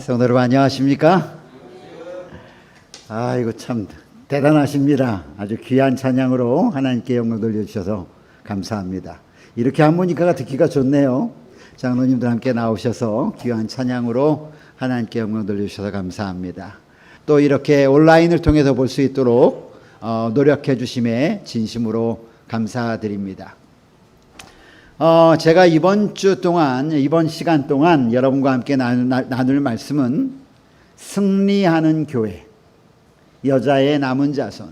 성도 여러분 안녕하십니까? 이거 참 대단하십니다. 아주 귀한 찬양으로 하나님께 영광 돌려주셔서 감사합니다. 이렇게 하모니카가 듣기가 좋네요. 장로님들 함께 나오셔서 귀한 찬양으로 하나님께 영광 돌려주셔서 감사합니다. 또 이렇게 온라인을 통해서 볼 수 있도록 노력해 주심에 진심으로 감사드립니다. 제가 이번 시간 동안 여러분과 함께 나눌 말씀은 승리하는 교회, 여자의 남은 자손.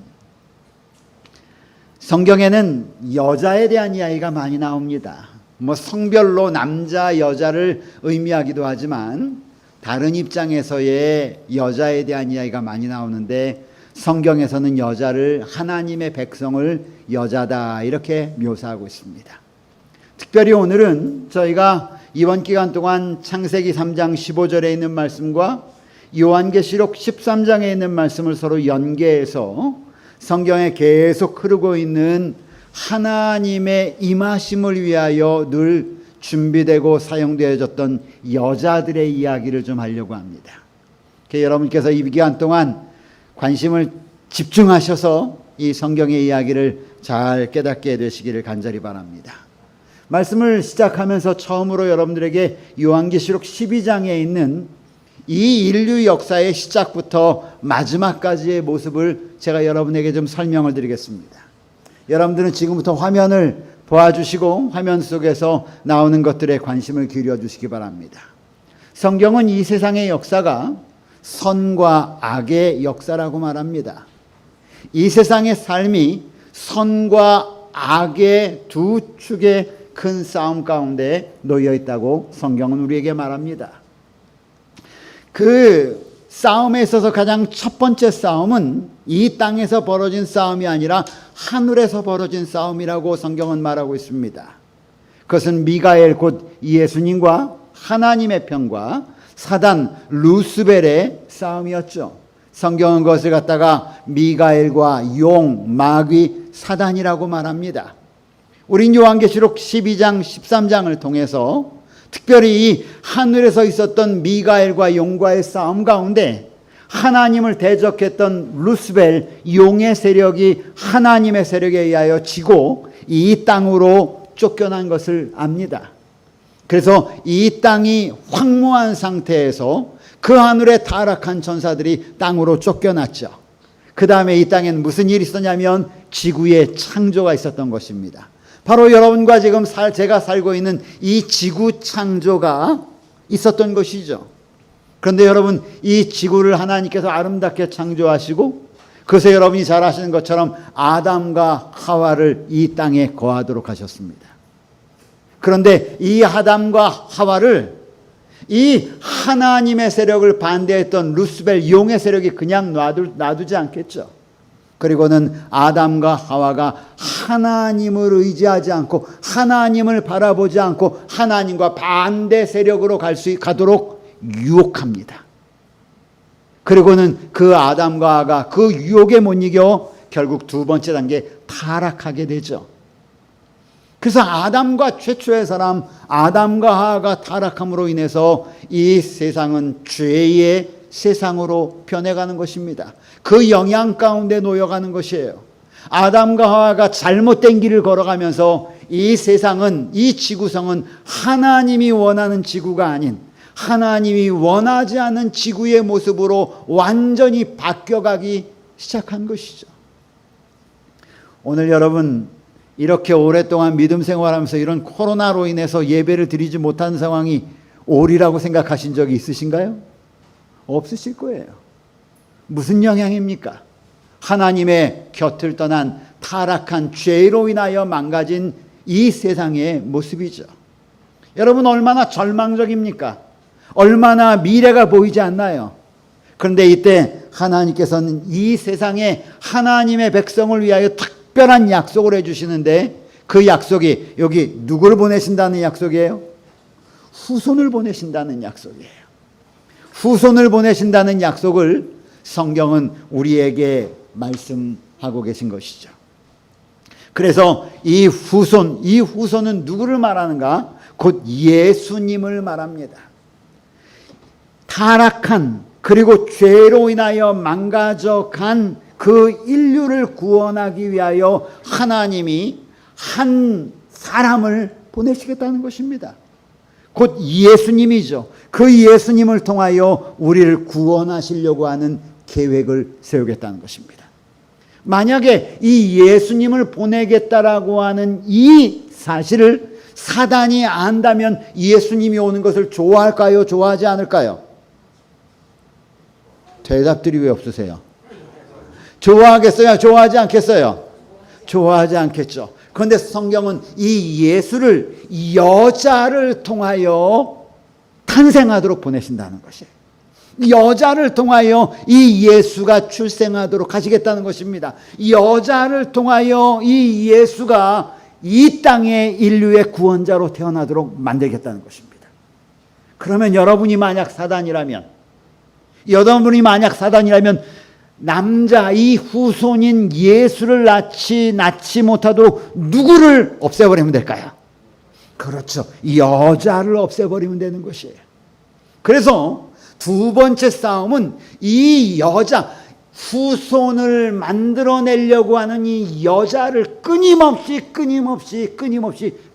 성경에는 여자에 대한 이야기가 많이 나옵니다. 성별로 남자, 여자를 의미하기도 하지만 다른 입장에서의 여자에 대한 이야기가 많이 나오는데 성경에서는 여자를 하나님의 백성을 여자다 이렇게 묘사하고 있습니다. 특별히 오늘은 저희가 이번 기간 동안 창세기 3장 15절에 있는 말씀과 요한계시록 13장에 있는 말씀을 서로 연계해서 성경에 계속 흐르고 있는 하나님의 임하심을 위하여 늘 준비되고 사용되어졌던 여자들의 이야기를 좀 하려고 합니다. 여러분께서 이 기간 동안 관심을 집중하셔서 이 성경의 이야기를 잘 깨닫게 되시기를 간절히 바랍니다. 말씀을 시작하면서 처음으로 여러분들에게 요한계시록 12장에 있는 이 인류 역사의 시작부터 마지막까지의 모습을 제가 여러분에게 좀 설명을 드리겠습니다. 여러분들은 지금부터 화면을 보아주시고 화면 속에서 나오는 것들에 관심을 기울여 주시기 바랍니다. 성경은 이 세상의 역사가 선과 악의 역사라고 말합니다. 이 세상의 삶이 선과 악의 두 축의 큰 싸움 가운데 놓여 있다고 성경은 우리에게 말합니다. 그 싸움에 있어서 가장 첫 번째 싸움은 이 땅에서 벌어진 싸움이 아니라 하늘에서 벌어진 싸움이라고 성경은 말하고 있습니다. 그것은 미가엘 곧 예수님과 하나님의 편과 사단 루스벨의 싸움이었죠. 성경은 그것을 갖다가 미가엘과 용, 마귀, 사단이라고 말합니다. 우린 요한계시록 12장, 13장을 통해서 특별히 이 하늘에서 있었던 미가엘과 용과의 싸움 가운데 하나님을 대적했던 루스벨, 용의 세력이 하나님의 세력에 의하여 지고 이 땅으로 쫓겨난 것을 압니다. 그래서 이 땅이 황무한 상태에서 그 하늘에 타락한 천사들이 땅으로 쫓겨났죠. 그 다음에 이 땅에는 무슨 일이 있었냐면 지구의 창조가 있었던 것입니다. 바로 여러분과 지금 제가 살고 있는 이 지구 창조가 있었던 것이죠. 그런데 여러분, 이 지구를 하나님께서 아름답게 창조하시고 그래서 여러분이 잘 아시는 것처럼 아담과 하와를 이 땅에 거하도록 하셨습니다. 그런데 이 아담과 하와를 이 하나님의 세력을 반대했던 루스벨 용의 세력이 그냥 놔두지 않겠죠. 그리고는 아담과 하와가 하나님을 의지하지 않고 하나님을 바라보지 않고 하나님과 반대 세력으로 가도록 유혹합니다. 그리고는 그 아담과 하와가 그 유혹에 못 이겨 결국 두 번째 단계 타락하게 되죠. 그래서 아담과 최초의 사람 아담과 하와가 타락함으로 인해서 이 세상은 죄의 세상으로 변해가는 것입니다. 그 영향 가운데 놓여가는 것이에요. 아담과 하와가 잘못된 길을 걸어가면서 이 세상은, 이 지구성은 하나님이 원하는 지구가 아닌 하나님이 원하지 않는 지구의 모습으로 완전히 바뀌어가기 시작한 것이죠. 오늘 여러분 이렇게 오랫동안 믿음 생활하면서 이런 코로나로 인해서 예배를 드리지 못한 상황이 오리라고 생각하신 적이 있으신가요? 없으실 거예요. 무슨 영향입니까? 하나님의 곁을 떠난 타락한 죄로 인하여 망가진 이 세상의 모습이죠. 여러분 얼마나 절망적입니까? 얼마나 미래가 보이지 않나요? 그런데 이때 하나님께서는 이 세상에 하나님의 백성을 위하여 특별한 약속을 해주시는데 그 약속이 여기 누구를 보내신다는 약속이에요? 후손을 보내신다는 약속이에요. 후손을 보내신다는 약속을 성경은 우리에게 말씀하고 계신 것이죠. 그래서 이 후손은 누구를 말하는가? 곧 예수님을 말합니다. 타락한 그리고 죄로 인하여 망가져간 그 인류를 구원하기 위하여 하나님이 한 사람을 보내시겠다는 것입니다. 곧 예수님이죠. 그 예수님을 통하여 우리를 구원하시려고 하는 계획을 세우겠다는 것입니다. 만약에 이 예수님을 보내겠다라고 하는 이 사실을 사단이 안다면 예수님이 오는 것을 좋아할까요? 좋아하지 않을까요? 대답들이 왜 없으세요? 좋아하겠어요? 좋아하지 않겠어요? 좋아하지 않겠죠. 그런데 성경은 이 예수를 여자를 통하여 탄생하도록 보내신다는 것이에요. 여자를 통하여 이 예수가 출생하도록 하시겠다는 것입니다. 여자를 통하여 이 예수가 이 땅에 인류의 구원자로 태어나도록 만들겠다는 것입니다. 그러면 여러분이 만약 사단이라면 남자 이 후손인 예수를 낳지 못하도록 누구를 없애버리면 될까요? 그렇죠. 여자를 없애버리면 되는 것이에요. 그래서 두 번째 싸움은 이 여자, 후손을 만들어내려고 하는 이 여자를 끊임없이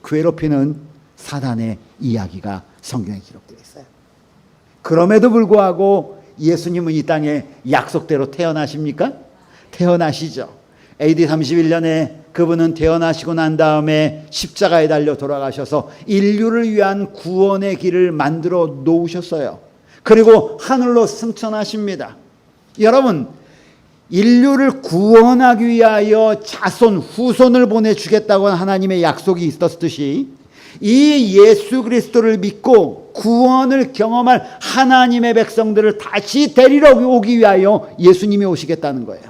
괴롭히는 사단의 이야기가 성경에 기록되어 있어요. 그럼에도 불구하고 예수님은 이 땅에 약속대로 태어나십니까? 태어나시죠. AD 31년에 그분은 태어나시고 난 다음에 십자가에 달려 돌아가셔서 인류를 위한 구원의 길을 만들어 놓으셨어요. 그리고 하늘로 승천하십니다. 여러분, 인류를 구원하기 위하여 자손, 후손을 보내주겠다고 하나님의 약속이 있었듯이 이 예수 그리스도를 믿고 구원을 경험할 하나님의 백성들을 다시 데리러 오기 위하여 예수님이 오시겠다는 거예요.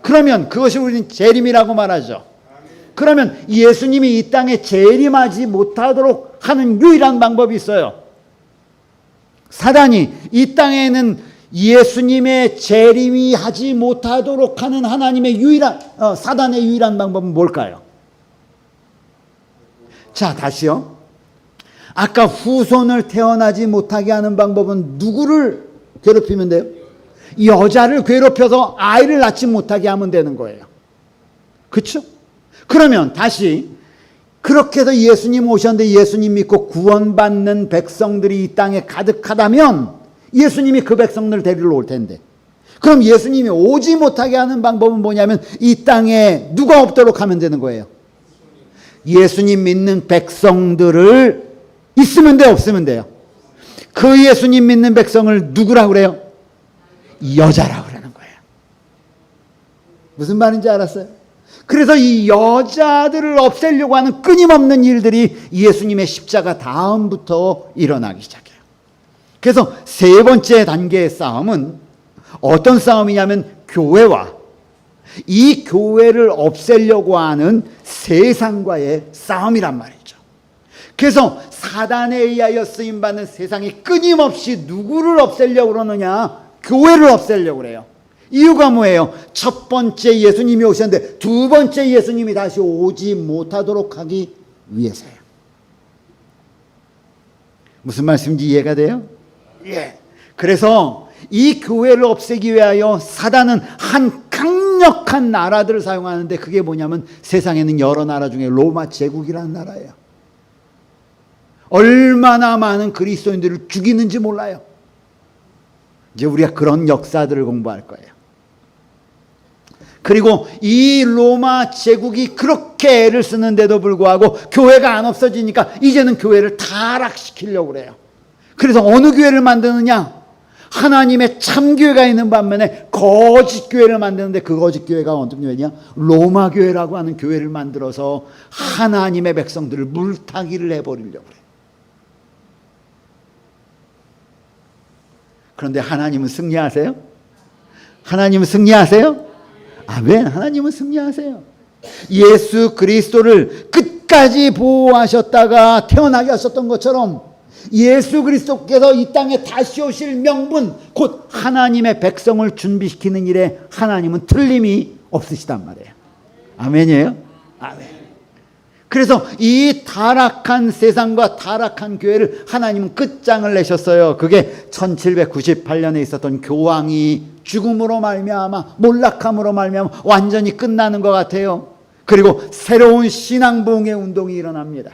그러면 그것이 우리는 재림이라고 말하죠. 그러면 예수님이 이 땅에 재림하지 못하도록 하는 유일한 방법이 있어요. 사단이 이 땅에는 예수님의 재림이 하지 못하도록 하는 사단의 유일한 방법은 뭘까요? 자, 다시요. 아까 후손을 태어나지 못하게 하는 방법은 누구를 괴롭히면 돼요? 여자를 괴롭혀서 아이를 낳지 못하게 하면 되는 거예요. 그렇죠? 그러면 다시 그렇게 해서 예수님 오셨는데 예수님 믿고 구원받는 백성들이 이 땅에 가득하다면 예수님이 그 백성들을 데리러 올 텐데, 그럼 예수님이 오지 못하게 하는 방법은 뭐냐면 이 땅에 누가 없도록 하면 되는 거예요. 예수님 믿는 백성들을 있으면 돼요, 없으면 돼요? 그 예수님 믿는 백성을 누구라고 그래요? 여자라고 그러는 거예요. 무슨 말인지 알았어요? 그래서 이 여자들을 없애려고 하는 끊임없는 일들이 예수님의 십자가 다음부터 일어나기 시작해요. 그래서 세 번째 단계의 싸움은 어떤 싸움이냐면 교회와 이 교회를 없애려고 하는 세상과의 싸움이란 말이죠. 그래서 사단에 의하여 쓰임받는 세상이 끊임없이 누구를 없애려고 그러느냐? 교회를 없애려고 그래요. 이유가 뭐예요? 첫 번째 예수님이 오셨는데 두 번째 예수님이 다시 오지 못하도록 하기 위해서예요. 무슨 말씀인지 이해가 돼요? 예. 그래서 이 교회를 없애기 위하여 사단은 한 강력한 나라들을 사용하는데 그게 뭐냐면 세상에는 여러 나라 중에 로마 제국이라는 나라예요. 얼마나 많은 그리스도인들을 죽이는지 몰라요. 이제 우리가 그런 역사들을 공부할 거예요. 그리고 이 로마 제국이 그렇게 애를 쓰는데도 불구하고 교회가 안 없어지니까 이제는 교회를 타락시키려고 그래요. 그래서 어느 교회를 만드느냐? 하나님의 참교회가 있는 반면에 거짓 교회를 만드는데 그 거짓 교회가 어떤 교회냐? 로마 교회라고 하는 교회를 만들어서 하나님의 백성들을 물타기를 해버리려고 그래요. 그런데 하나님은 승리하세요? 하나님은 승리하세요? 아멘. 하나님은 승리하세요. 예수 그리스도를 끝까지 보호하셨다가 태어나게 하셨던 것처럼 예수 그리스도께서 이 땅에 다시 오실 명분, 곧 하나님의 백성을 준비시키는 일에 하나님은 틀림이 없으시단 말이에요. 아멘이에요? 아멘. 그래서 이 타락한 세상과 타락한 교회를 하나님은 끝장을 내셨어요. 그게 1798년에 있었던 교황이 죽음으로 말미암아, 몰락함으로 말미암아 완전히 끝나는 것 같아요. 그리고 새로운 신앙부흥의 운동이 일어납니다.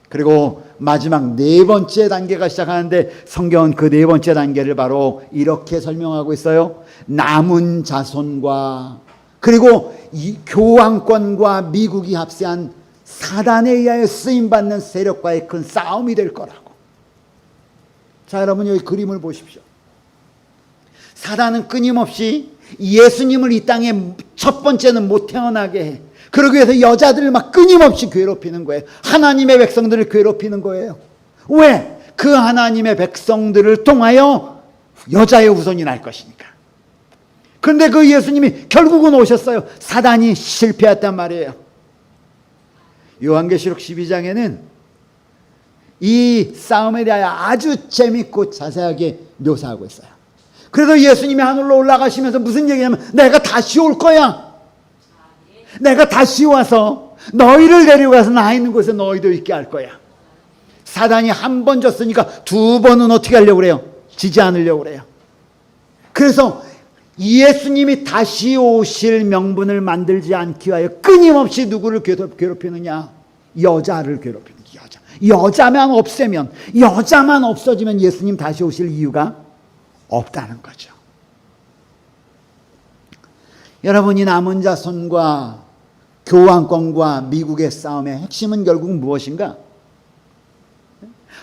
그리고 마지막 네 번째 단계가 시작하는데, 성경은 그 네 번째 단계를 바로 이렇게 설명하고 있어요. 남은 자손과, 그리고 이 교황권과 미국이 합세한 사단에 의하여 쓰임받는 세력과의 큰 싸움이 될 거라고. 자, 여러분 여기 그림을 보십시오. 사단은 끊임없이 예수님을 이 땅에 첫 번째는 못 태어나게 해. 그러기 위해서 여자들을 막 끊임없이 괴롭히는 거예요. 하나님의 백성들을 괴롭히는 거예요. 왜? 그 하나님의 백성들을 통하여 여자의 후손이 날 것이니까. 그런데 그 예수님이 결국은 오셨어요. 사단이 실패했단 말이에요. 요한계시록 12장에는 이 싸움에 대하여 아주 재밌고 자세하게 묘사하고 있어요. 그래서 예수님이 하늘로 올라가시면서 무슨 얘기냐면, 내가 다시 올 거야. 내가 다시 와서 너희를 데려가서 나 있는 곳에 너희도 있게 할 거야. 사단이 한 번 졌으니까 두 번은 어떻게 하려고 그래요? 지지 않으려고 그래요. 그래서 예수님이 다시 오실 명분을 만들지 않기 위하여 끊임없이 누구를 괴롭히느냐? 여자를 괴롭히는 여자. 여자만 없애면, 여자만 없어지면 예수님 다시 오실 이유가 없다는 거죠. 여러분이 남은 자손과 교황권과 미국의 싸움의 핵심은 결국 무엇인가?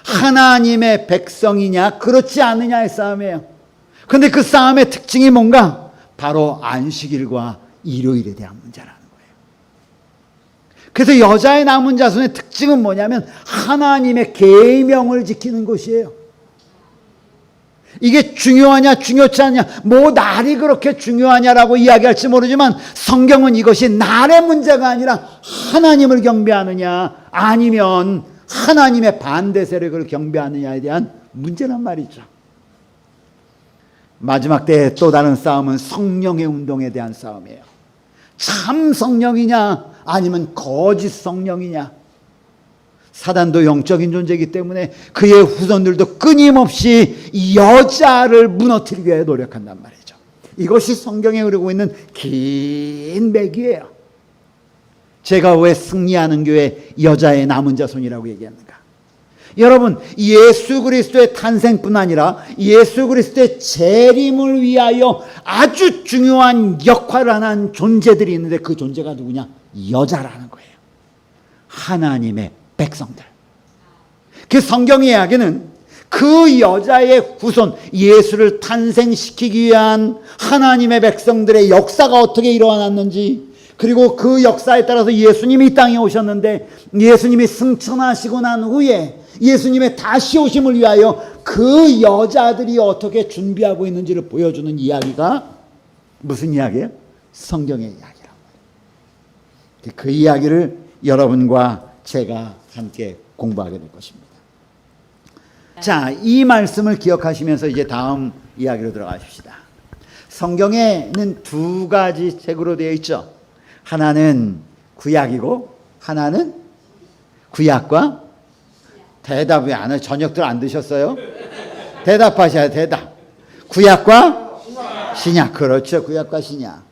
하나님의 백성이냐 그렇지 않느냐의 싸움이에요. 그런데 그 싸움의 특징이 뭔가? 바로 안식일과 일요일에 대한 문제라는 거예요. 그래서 여자의 남은 자손의 특징은 뭐냐면 하나님의 계명을 지키는 것이에요. 이게 중요하냐 중요치 않냐, 뭐 날이 그렇게 중요하냐라고 이야기할지 모르지만 성경은 이것이 날의 문제가 아니라 하나님을 경배하느냐 아니면 하나님의 반대 세력을 경배하느냐에 대한 문제란 말이죠. 마지막 때의 또 다른 싸움은 성령의 운동에 대한 싸움이에요. 참 성령이냐 아니면 거짓 성령이냐. 사단도 영적인 존재이기 때문에 그의 후손들도 끊임없이 여자를 무너뜨리기 위해 노력한단 말이죠. 이것이 성경에 흐르고 있는 긴 맥이에요. 제가 왜 승리하는 교회 여자의 남은 자손이라고 얘기합니까? 여러분, 예수 그리스도의 탄생뿐 아니라 예수 그리스도의 재림을 위하여 아주 중요한 역할을 하는 존재들이 있는데 그 존재가 누구냐? 여자라는 거예요. 하나님의 백성들. 그 성경의 이야기는 그 여자의 후손, 예수를 탄생시키기 위한 하나님의 백성들의 역사가 어떻게 일어났는지, 그리고 그 역사에 따라서 예수님이 이 땅에 오셨는데 예수님이 승천하시고 난 후에 예수님의 다시 오심을 위하여 그 여자들이 어떻게 준비하고 있는지를 보여주는 이야기가 무슨 이야기예요? 성경의 이야기란 말이에요. 그 이야기를 여러분과 제가 함께 공부하게 될 것입니다. 자, 이 말씀을 기억하시면서 이제 다음 이야기로 들어가십시다. 성경에는 두 가지 책으로 되어 있죠. 하나는 구약이고 하나는 구약과 대답. 왜 안 해요? 저녁들 안 드셨어요? 대답하셔야 대답. 구약과 신약. 그렇죠. 구약과 신약.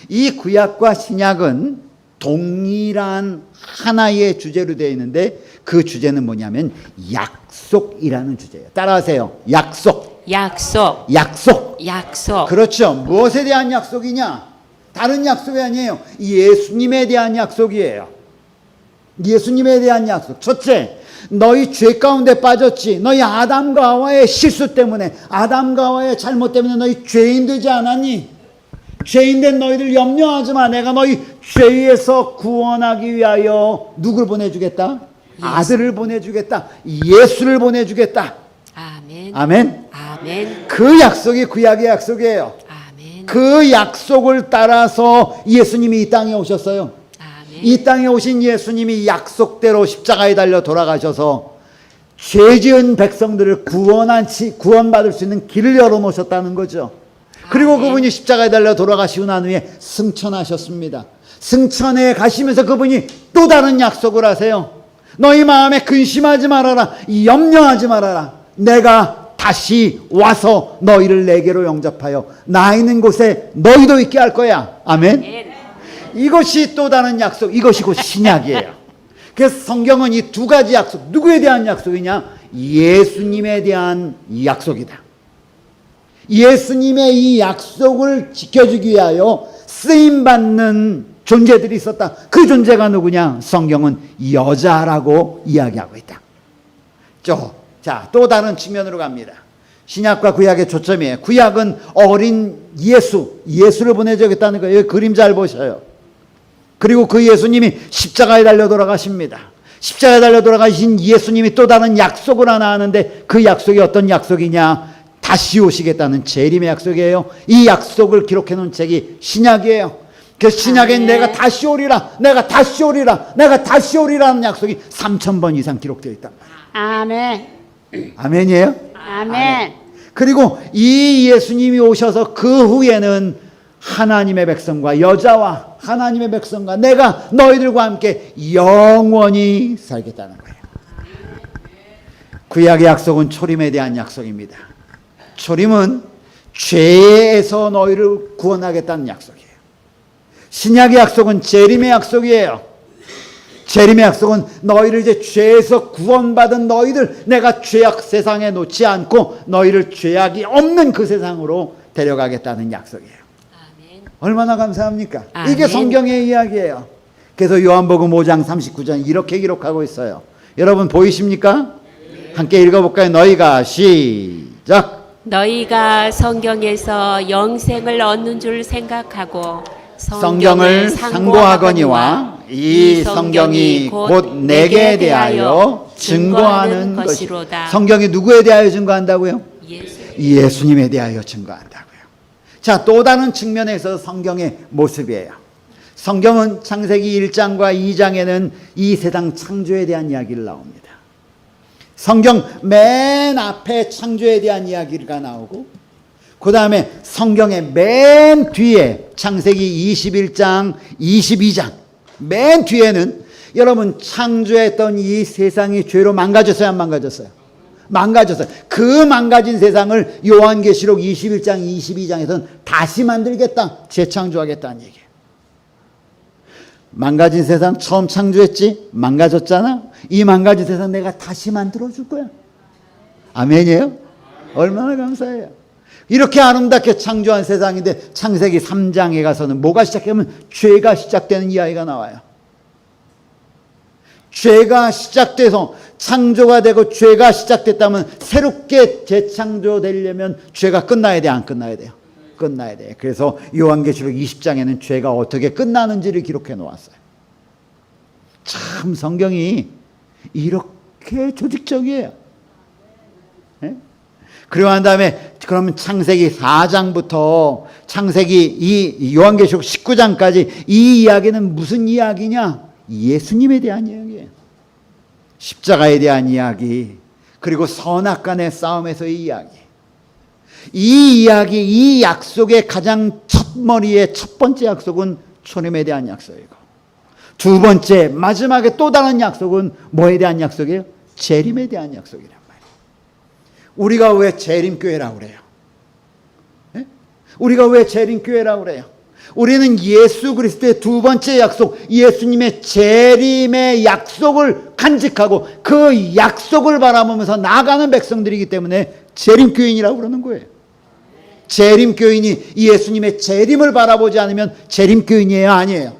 이 구약과 신약은 동일한 하나의 주제로 되어 있는데 그 주제는 뭐냐면 약속이라는 주제예요. 따라하세요. 약속. 약속. 약속. 약속. 그렇죠. 무엇에 대한 약속이냐? 다른 약속이 아니에요. 예수님에 대한 약속이에요. 예수님에 대한 약속. 첫째, 너희 죄 가운데 빠졌지. 너희 아담과 하와의 실수 때문에, 아담과 하와의 잘못 때문에 너희 죄인 되지 않았니? 죄인된 너희들 염려하지 마. 내가 너희 죄에서 구원하기 위하여 누굴 보내주겠다? 예수. 아들을 보내주겠다. 예수를 보내주겠다. 아멘. 아멘. 아멘. 그 약속이 구약의 약속이에요. 아멘. 그 약속을 따라서 예수님이 이 땅에 오셨어요. 아멘. 이 땅에 오신 예수님이 약속대로 십자가에 달려 돌아가셔서 죄 지은 백성들을 구원받을 수 있는 길을 열어놓으셨다는 거죠. 그리고 그분이 십자가에 달려 돌아가시고 난 후에 승천하셨습니다. 승천해 가시면서 그분이 또 다른 약속을 하세요. 너희 마음에 근심하지 말아라. 염려하지 말아라. 내가 다시 와서 너희를 내게로 영접하여 나 있는 곳에 너희도 있게 할 거야. 아멘. 이것이 또 다른 약속, 이것이 곧 신약이에요. 그래서 성경은 이 두 가지 약속, 누구에 대한 약속이냐? 예수님에 대한 약속이다. 예수님의 이 약속을 지켜주기 위하여 쓰임받는 존재들이 있었다. 그 존재가 누구냐? 성경은 여자라고 이야기하고 있다. 자, 또 다른 측면으로 갑니다. 신약과 구약의 초점이에요. 구약은 어린 예수를 보내주겠다는 거예요. 여기 그림 잘 보셔요. 그리고 그 예수님이 십자가에 달려 돌아가십니다. 십자가에 달려 돌아가신 예수님이 또 다른 약속을 하나 하는데 그 약속이 어떤 약속이냐? 다시 오시겠다는 재림의 약속이에요. 이 약속을 기록해 놓은 책이 신약이에요. 그래서 신약엔 내가 다시 오리라, 내가 다시 오리라, 내가 다시 오리라는 약속이 3000번 이상 기록되어 있단 말이에요. 아멘. 아멘이에요? 아멘. 그리고 이 예수님이 오셔서 그 후에는 하나님의 백성과 여자와 하나님의 백성과 내가 너희들과 함께 영원히 살겠다는 거예요. 구약의 약속은 초림에 대한 약속입니다. 초림은 죄에서 너희를 구원하겠다는 약속이에요. 신약의 약속은 재림의 약속이에요. 재림의 약속은 너희를 이제 죄에서 구원받은 너희들, 내가 죄악 세상에 놓지 않고 너희를 죄악이 없는 그 세상으로 데려가겠다는 약속이에요. 아멘. 얼마나 감사합니까? 아멘. 이게 성경의 이야기예요. 그래서 요한복음 5장 39절 이렇게 기록하고 있어요. 여러분 보이십니까? 함께 읽어볼까요? 너희가 시작. 너희가 성경에서 영생을 얻는 줄 생각하고 성경을 상고하거니와 이 성경이 곧 내게 대하여 증거하는 것이로다. 성경이 누구에 대하여 증거한다고요? 예수님에 대하여 증거한다고요. 자, 또 다른 측면에서 성경의 모습이에요. 성경은 창세기 1장과 2장에는 이 세상 창조에 대한 이야기를 나옵니다. 성경 맨 앞에 창조에 대한 이야기가 나오고 그 다음에 성경의 맨 뒤에 창세기 21장, 22장 맨 뒤에는 여러분 창조했던 이 세상이 죄로 망가졌어요? 안 망가졌어요? 망가졌어요. 그 망가진 세상을 요한계시록 21장, 22장에서는 다시 만들겠다, 재창조하겠다는 얘기예요. 망가진 세상 처음 창조했지? 망가졌잖아? 이 망가진 세상 내가 다시 만들어줄 거야. 아멘이에요? 얼마나 감사해요. 이렇게 아름답게 창조한 세상인데 창세기 3장에 가서는 뭐가 시작하면 죄가 시작되는 이야기가 나와요. 죄가 시작돼서 창조가 되고 죄가 시작됐다면 새롭게 재창조되려면 죄가 끝나야 돼, 안 끝나야 돼요? 끝나야 돼. 그래서 요한계시록 20장에는 죄가 어떻게 끝나는지를 기록해 놓았어요. 참 성경이 이렇게 조직적이에요. 네? 그리고 난 다음에 그러면 창세기 4장부터 창세기 이 요한계시록 19장까지 이 이야기는 무슨 이야기냐? 예수님에 대한 이야기예요. 십자가에 대한 이야기, 그리고 선악간의 싸움에서의 이야기. 이 이야기, 이 약속의 가장 첫머리의 첫 번째 약속은 초림에 대한 약속이고, 두 번째 마지막에 또 다른 약속은 뭐에 대한 약속이에요? 재림에 대한 약속이란 말이에요. 우리가 왜 재림교회라고 그래요? 네? 우리가 왜 재림교회라고 그래요? 우리는 예수 그리스도의 두 번째 약속, 예수님의 재림의 약속을 간직하고 그 약속을 바라보면서 나아가는 백성들이기 때문에 재림교인이라고 그러는 거예요. 재림교인이 예수님의 재림을 바라보지 않으면 재림교인이에요? 아니에요?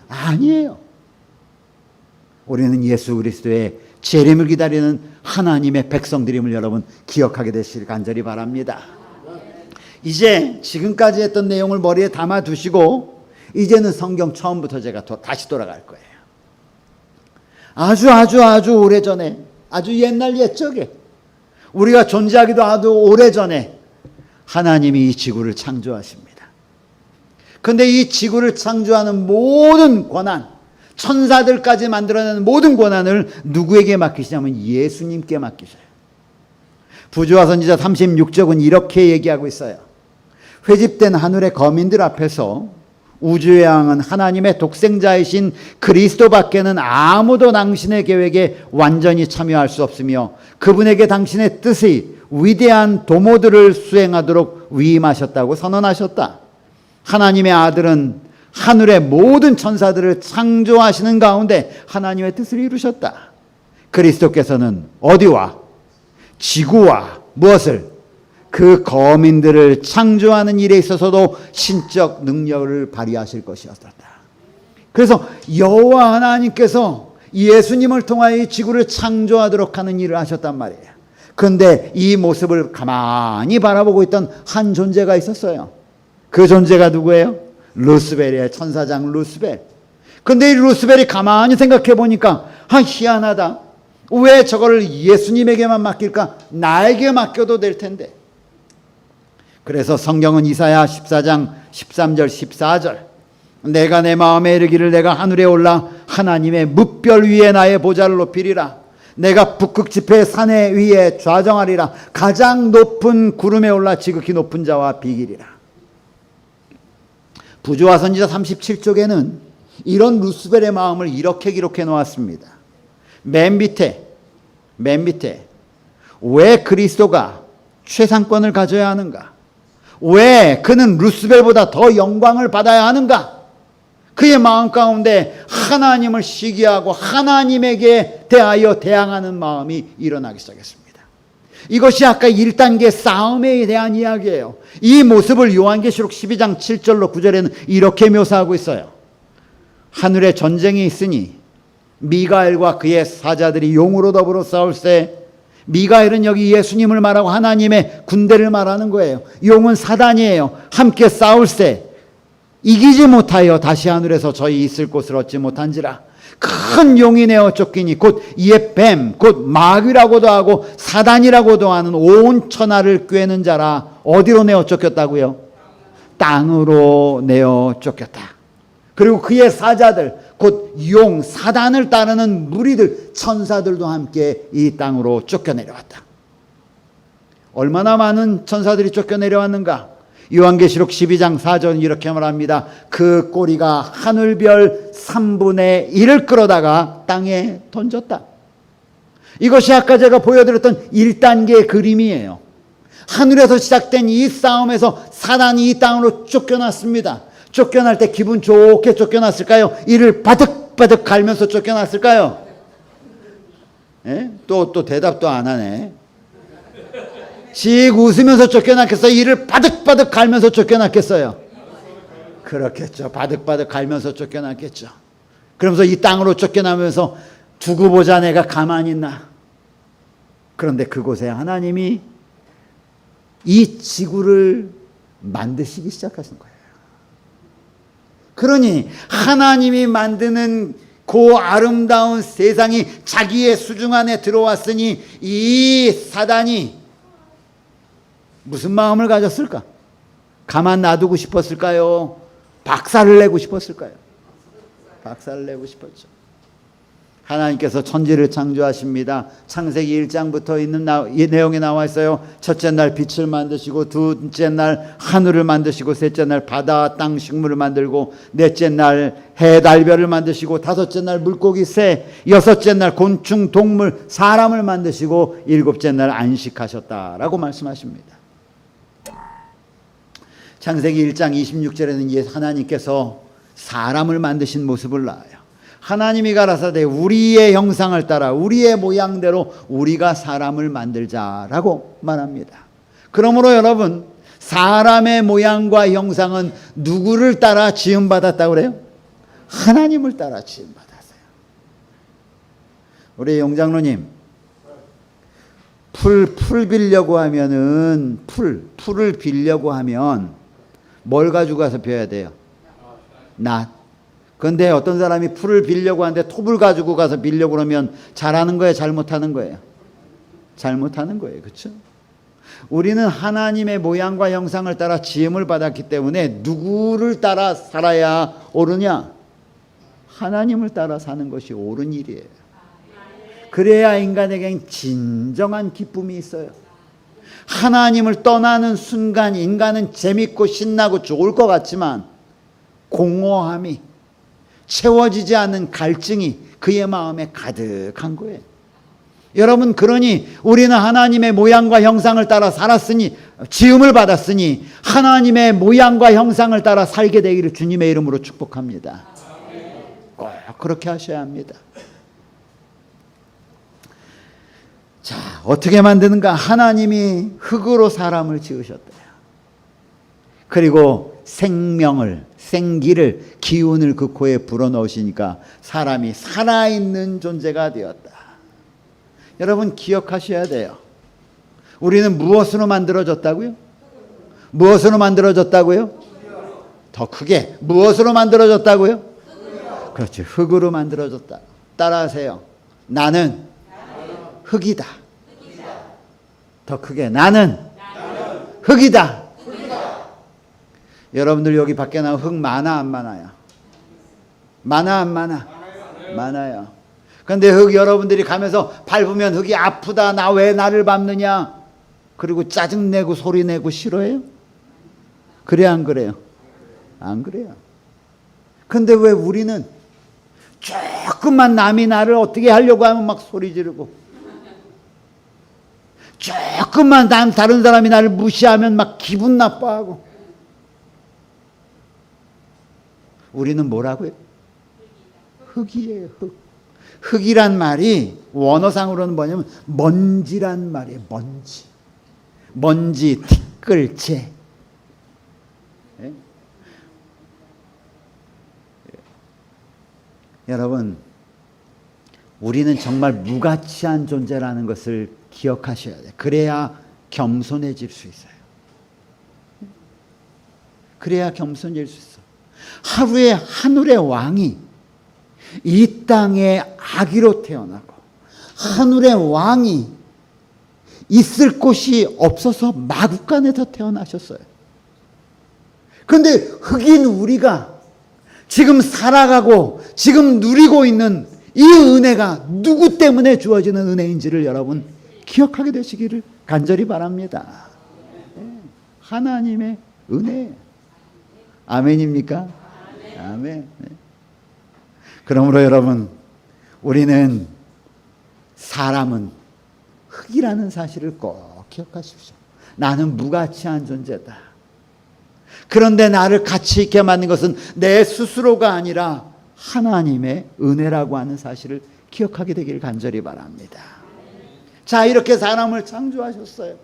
아니에요. 우리는 예수 그리스도의 재림을 기다리는 하나님의 백성들임을 여러분 기억하게 되시길 간절히 바랍니다. 이제 지금까지 했던 내용을 머리에 담아 두시고 이제는 성경 처음부터 제가 다시 돌아갈 거예요. 아주 오래전에, 아주 옛날 옛적에, 우리가 존재하기도 아주 오래전에 하나님이 이 지구를 창조하십니다. 그런데 이 지구를 창조하는 모든 권한, 천사들까지 만들어내는 모든 권한을 누구에게 맡기시냐면 예수님께 맡기셔요. 부조화 선지자 36쪽은 이렇게 얘기하고 있어요. 회집된 하늘의 거민들 앞에서 우주의 왕은 하나님의 독생자이신 그리스도밖에는 아무도 당신의 계획에 완전히 참여할 수 없으며 그분에게 당신의 뜻의 위대한 도모들을 수행하도록 위임하셨다고 선언하셨다. 하나님의 아들은 하늘의 모든 천사들을 창조하시는 가운데 하나님의 뜻을 이루셨다. 그리스도께서는 어디와 지구와 무엇을 그 거민들을 창조하는 일에 있어서도 신적 능력을 발휘하실 것이었다. 그래서 여호와 하나님께서 예수님을 통하여 이 지구를 창조하도록 하는 일을 하셨단 말이에요. 그런데 이 모습을 가만히 바라보고 있던 한 존재가 있었어요. 그 존재가 누구예요? 루스벨이에요. 천사장 루스벨. 그런데 이 루스벨이 가만히 생각해 보니까 희한하다. 왜 저거를 예수님에게만 맡길까? 나에게 맡겨도 될 텐데. 그래서 성경은 이사야 14장 13절 14절 내가 내 마음에 이르기를 내가 하늘에 올라 하나님의 뭇별 위에 나의 보좌를 높이리라. 내가 북극 지폐 산에 위에 좌정하리라. 가장 높은 구름에 올라 지극히 높은 자와 비기리라. 부조화 선지자 37쪽에는 이런 루스벨의 마음을 이렇게 기록해 놓았습니다. 맨 밑에 왜 그리스도가 최상권을 가져야 하는가? 왜 그는 루스벨보다 더 영광을 받아야 하는가? 그의 마음 가운데 하나님을 시기하고 하나님에게 대하여 대항하는 마음이 일어나기 시작했습니다. 이것이 아까 1단계 싸움에 대한 이야기예요. 이 모습을 요한계시록 12장 7절로 9절에는 이렇게 묘사하고 있어요. 하늘에 전쟁이 있으니 미가엘과 그의 사자들이 용으로 더불어 싸울세. 미가엘은 여기 예수님을 말하고 하나님의 군대를 말하는 거예요. 용은 사단이에요. 함께 싸울세. 이기지 못하여 다시 하늘에서 저희 있을 곳을 얻지 못한지라. 큰 용이 내어 쫓기니 곧 이에 뱀, 곧 마귀라고도 하고 사단이라고도 하는 온 천하를 꿰는 자라. 어디로 내어 쫓겼다고요? 땅으로 내어 쫓겼다. 그리고 그의 사자들, 곧 용, 사단을 따르는 무리들, 천사들도 함께 이 땅으로 쫓겨내려왔다. 얼마나 많은 천사들이 쫓겨내려왔는가? 요한계시록 12장 4절 이렇게 말합니다. 그 꼬리가 하늘별 3분의 1을 끌어다가 땅에 던졌다. 이것이 아까 제가 보여드렸던 1단계의 그림이에요. 하늘에서 시작된 이 싸움에서 사단이 이 땅으로 쫓겨났습니다. 쫓겨날 때 기분 좋게 쫓겨났을까요? 이를 바득바득 갈면서 쫓겨났을까요? 예? 또 대답도 안 하네. 씩 웃으면서 쫓겨났겠어요? 이를 바득바득 갈면서 쫓겨났겠어요? 그렇겠죠. 바득바득 갈면서 쫓겨났겠죠. 그러면서 이 땅으로 쫓겨나면서 두고 보자 내가 가만히 있나. 그런데 그곳에 하나님이 이 지구를 만드시기 시작하신 거예요. 그러니 하나님이 만드는 그 아름다운 세상이 자기의 수중 안에 들어왔으니 이 사단이 무슨 마음을 가졌을까? 가만 놔두고 싶었을까요? 박살을 내고 싶었을까요? 박살을 내고 싶었죠. 하나님께서 천지를 창조하십니다. 창세기 1장부터 있는 이 내용이 나와 있어요. 첫째 날 빛을 만드시고, 둘째 날 하늘을 만드시고, 셋째 날 바다, 땅, 식물을 만들고, 넷째 날 해, 달, 별을 만드시고, 다섯째 날 물고기, 새, 여섯째 날 곤충, 동물, 사람을 만드시고, 일곱째 날 안식하셨다라고 말씀하십니다. 창세기 1장 26절에는 하나님께서 사람을 만드신 모습을 나와요. 하나님이 가라사대 우리의 형상을 따라 우리의 모양대로 우리가 사람을 만들자라고 말합니다. 그러므로 여러분, 사람의 모양과 형상은 누구를 따라 지음받았다고 그래요? 하나님을 따라 지음받았어요. 우리 용장로님, 풀 빌려고 하면은 풀을 빌려고 하면 뭘 가지고 가서 벼야 돼요? 낫. 그런데 어떤 사람이 풀을 빌려고 하는데 톱을 가지고 가서 빌려고 그러면 잘하는 거예요? 잘못하는 거예요? 잘못하는 거예요. 그렇죠? 우리는 하나님의 모양과 형상을 따라 지음을 받았기 때문에 누구를 따라 살아야 옳으냐? 하나님을 따라 사는 것이 옳은 일이에요. 그래야 인간에겐 진정한 기쁨이 있어요. 하나님을 떠나는 순간 인간은 재밌고 신나고 좋을 것 같지만 공허함이, 채워지지 않는 갈증이 그의 마음에 가득한 거예요. 여러분, 그러니 우리는 하나님의 모양과 형상을 따라 살았으니, 지음을 받았으니 하나님의 모양과 형상을 따라 살게 되기를 주님의 이름으로 축복합니다. 꼭 그렇게 하셔야 합니다. 자, 어떻게 만드는가? 하나님이 흙으로 사람을 지으셨대요. 그리고 생기를, 기운을 그 코에 불어넣으시니까 사람이 살아있는 존재가 되었다. 여러분, 기억하셔야 돼요. 우리는 무엇으로 만들어졌다고요? 무엇으로 만들어졌다고요? 더 크게, 무엇으로 만들어졌다고요? 그렇지, 흙으로 만들어졌다. 따라하세요. 나는 흙이다. 더 크게, 나는 흙이다. 여러분들 여기 밖에 나온 흙 많아 안 많아요? 많아 안 많아? 많아요. 그런데 흙 여러분들이 가면서 밟으면 흙이 아프다, 나 왜 나를 밟느냐, 그리고 짜증내고 소리내고 싫어해요? 그래 안 그래요? 안 그래요. 근데 왜 우리는 조금만 남이 나를 어떻게 하려고 하면 막 소리 지르고, 조금만 다른 사람이 나를 무시하면 막 기분 나빠하고. 우리는 뭐라고요? 흙이에요. 흙이란 말이 원어상으로는 뭐냐면 먼지란 말이에요. 먼지, 티끌재. 예? 여러분, 우리는 정말 무가치한 존재라는 것을 기억하셔야 돼요. 그래야 겸손해질 수 있어요. 그래야 겸손해질 수 있어요. 하루에 하늘의 왕이 이 땅에 아기로 태어나고, 하늘의 왕이 있을 곳이 없어서 마구간에서 태어나셨어요. 그런데 흑인 우리가 지금 살아가고 지금 누리고 있는 이 은혜가 누구 때문에 주어지는 은혜인지를 여러분 기억하게 되시기를 간절히 바랍니다. 하나님의 은혜. 아멘입니까? 아멘. 그러므로 여러분, 우리는 사람은 흙이라는 사실을 꼭 기억하십시오. 나는 무가치한 존재다. 그런데 나를 가치 있게 만든 것은 내 스스로가 아니라 하나님의 은혜라고 하는 사실을 기억하게 되기를 간절히 바랍니다. 자, 이렇게 사람을 창조하셨어요.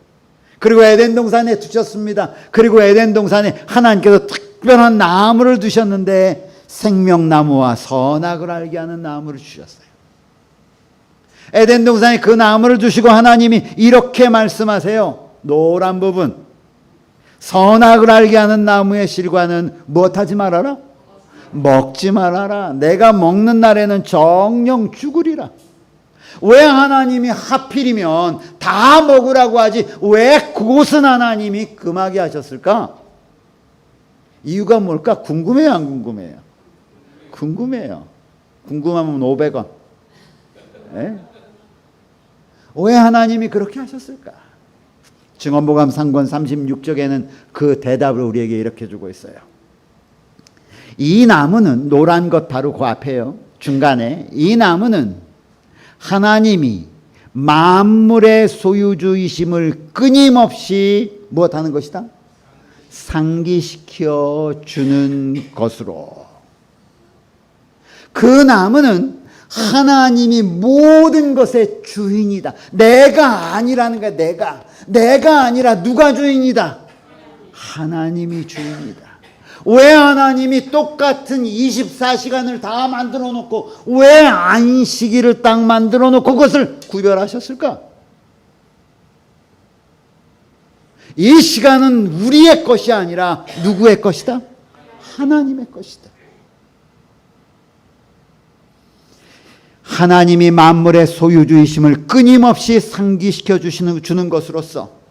그리고 에덴 동산에 두셨습니다. 그리고 에덴 동산에 하나님께서 특별한 나무를 두셨는데 생명나무와 선악을 알게 하는 나무를 주셨어요. 에덴 동산에 그 나무를 주시고 하나님이 이렇게 말씀하세요. 노란 부분, 선악을 알게 하는 나무의 실과는 무엇하지 말아라? 먹지 말아라. 내가 먹는 날에는 정령 죽으리라. 왜 하나님이 하필이면 다 먹으라고 하지 왜 그곳은 하나님이 금하게 하셨을까? 이유가 뭘까? 궁금해요, 안 궁금해요? 궁금해요. 궁금하면 500원. 네? 왜 하나님이 그렇게 하셨을까? 증언복음 3권 36쪽에는 그 대답을 우리에게 이렇게 주고 있어요. 이 나무는, 노란 것 바로 그 앞에요, 중간에, 이 나무는 하나님이 만물의 소유주이심을 끊임없이 무엇하는 것이다? 상기시켜 주는 것으로. 그 나무는 하나님이 모든 것의 주인이다. 내가 아니라는 거야. 내가 아니라 누가 주인이다? 하나님이 주인이다. 왜 하나님이 똑같은 24시간을 다 만들어 놓고 왜 안식일을 딱 만들어 놓고 그것을 구별하셨을까? 이 시간은 우리의 것이 아니라 누구의 것이다? 하나님의 것이다. 하나님이 만물의 소유주이심을 끊임없이 상기시켜 주는 것으로서,